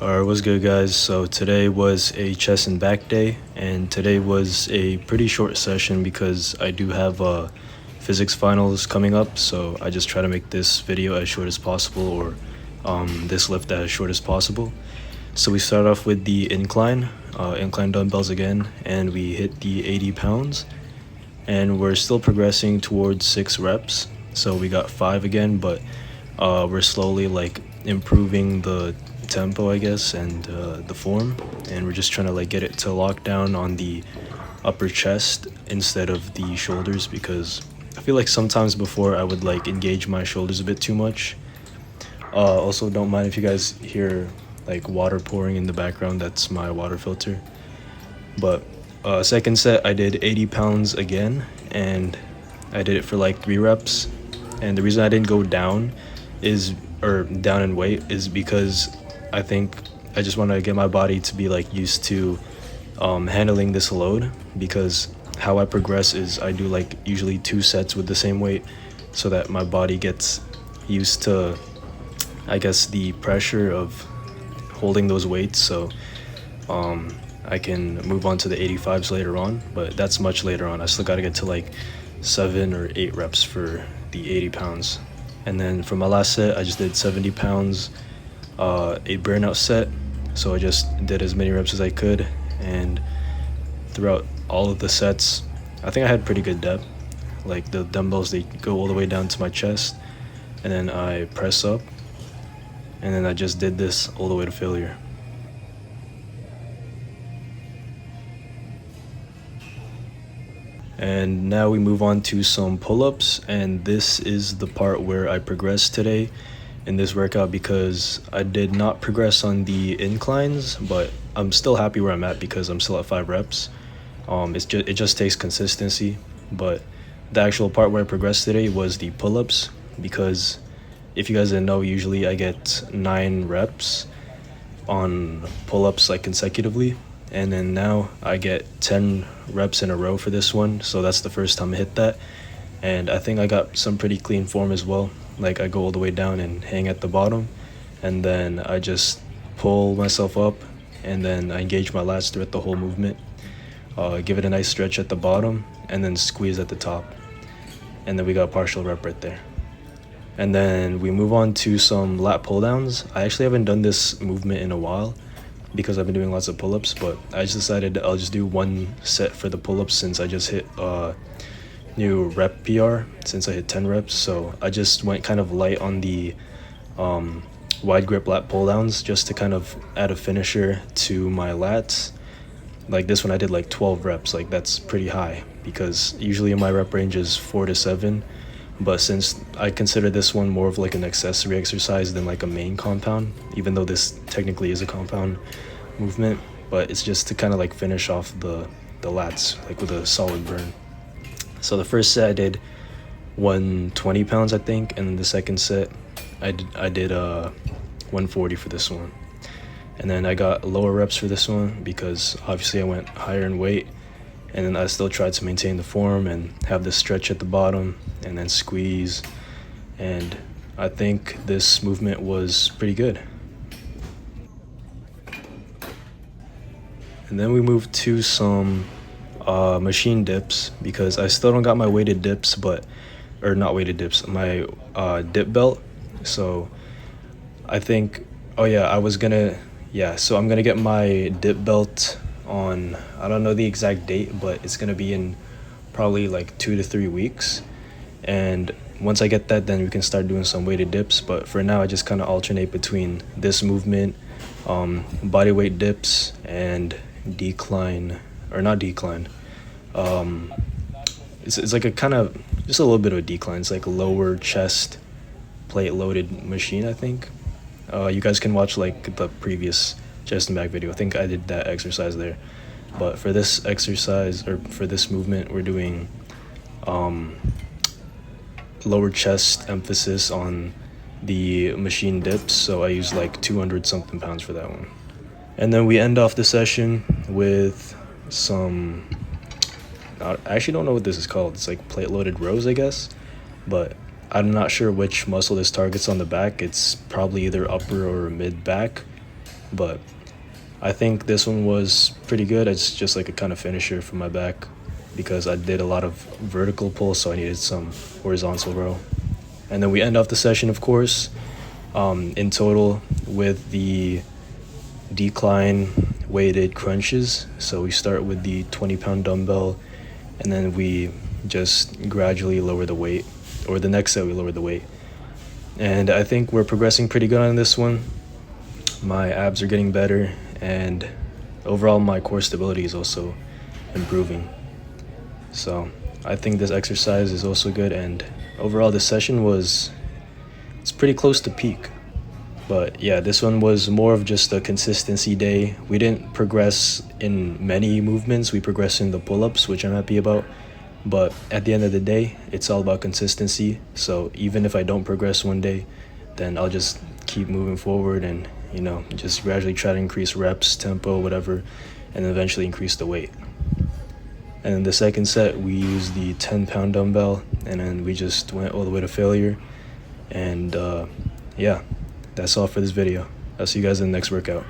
Alright, what's good, guys? So today was a chest and back day, and today was a pretty short session because I do have physics finals coming up, so I just try to make this video as short as possible, or this lift as short as possible. So we start off with the incline dumbbells again, and we hit the 80 pounds, and we're still progressing towards 6 reps. So we got 5 again, but we're slowly like improving the tempo, I guess, and the form, and we're just trying to like get it to lock down on the upper chest instead of the shoulders, because I feel like sometimes before I would like engage my shoulders a bit too much. Also, don't mind if you guys hear like water pouring in the background. That's my water filter. But second set I did 80 pounds again, and I did it for like 3 reps. And the reason I didn't go down down in weight is because I think I just want to get my body to be like used to handling this load, because how I progress is I do like usually 2 sets with the same weight, so that my body gets used to, I guess, the pressure of holding those weights, so I can move on to the 85s later on, but that's much later on. I still got to get to like 7 or 8 reps for the 80 pounds. And then for my last set, I just did 70 pounds, a burnout set. So I just did as many reps as I could, and throughout all of the sets, I think I had pretty good depth. Like the dumbbells, they go all the way down to my chest, and then I press up, and then I just did this all the way to failure. And now we move on to some pull-ups, and this is the part where I progressed today in this workout, because I did not progress on the inclines, but I'm still happy where I'm at because I'm still at 5 reps. It just takes consistency, but the actual part where I progressed today was the pull-ups, because if you guys didn't know, usually I get 9 reps on pull-ups like consecutively, and then now I get 10 reps in a row for this one, so that's the first time I hit that. And I think I got some pretty clean form as well. Like I go all the way down and hang at the bottom, and then I just pull myself up, and then I engage my lats throughout the whole movement, give it a nice stretch at the bottom, and then squeeze at the top, and then we got a partial rep right there. And then we move on to some lat pull downs. I actually haven't done this movement in a while because I've been doing lots of pull-ups, but I just decided I'll just do 1 set for the pull-ups since I just hit new rep PR since I hit 10 reps. So I just went kind of light on the wide grip lat pull downs, just to kind of add a finisher to my lats. Like this one I did like 12 reps. Like that's pretty high, because usually my rep range is 4 to 7, but since I consider this one more of like an accessory exercise than like a main compound, even though this technically is a compound movement, but it's just to kind of like finish off the lats like with a solid burn. So the first set I did 120 pounds, I think, and the second set I did 140 for this one. And then I got lower reps for this one because obviously I went higher in weight, and then I still tried to maintain the form and have this stretch at the bottom and then squeeze, and I think this movement was pretty good. And then we moved to some machine dips, because I still don't got my weighted dips, or not weighted dips, my dip belt. So I think, so I'm gonna get my dip belt on, I don't know the exact date, but it's gonna be in probably like 2 to 3 weeks. And once I get that, then we can start doing some weighted dips. But for now, I just kind of alternate between this movement, body weight dips, and decline, or not decline. It's like a kind of just a little bit of a decline. It's like a lower chest plate loaded machine, I think. You guys can watch like the previous chest and back video. I think I did that exercise there. But for this exercise, or for this movement, we're doing lower chest emphasis on the machine dips. So I use like 200 something pounds for that one. And then we end off the session with some, I actually don't know what this is called. It's like plate loaded rows, I guess. But I'm not sure which muscle this targets on the back. It's probably either upper or mid back. but I think this one was pretty good. It's just like a kind of finisher for my back because I did a lot of vertical pull, so I needed some horizontal row. And then we end off the session, of course, in total with the decline weighted crunches. So we start with the 20-pound dumbbell, and then we just gradually lower the weight, or the next set we lower the weight. And I think we're progressing pretty good on this one. My abs are getting better, and overall my core stability is also improving. So I think this exercise is also good, and overall this session it's pretty close to peak. But yeah, this one was more of just a consistency day. We didn't progress in many movements. We progressed in the pull-ups, which I'm happy about. But at the end of the day, it's all about consistency. So even if I don't progress one day, then I'll just keep moving forward and, just gradually try to increase reps, tempo, whatever, and eventually increase the weight. And in the second set, we used the 10-pound dumbbell, and then we just went all the way to failure. And yeah, that's all for this video. I'll see you guys in the next workout.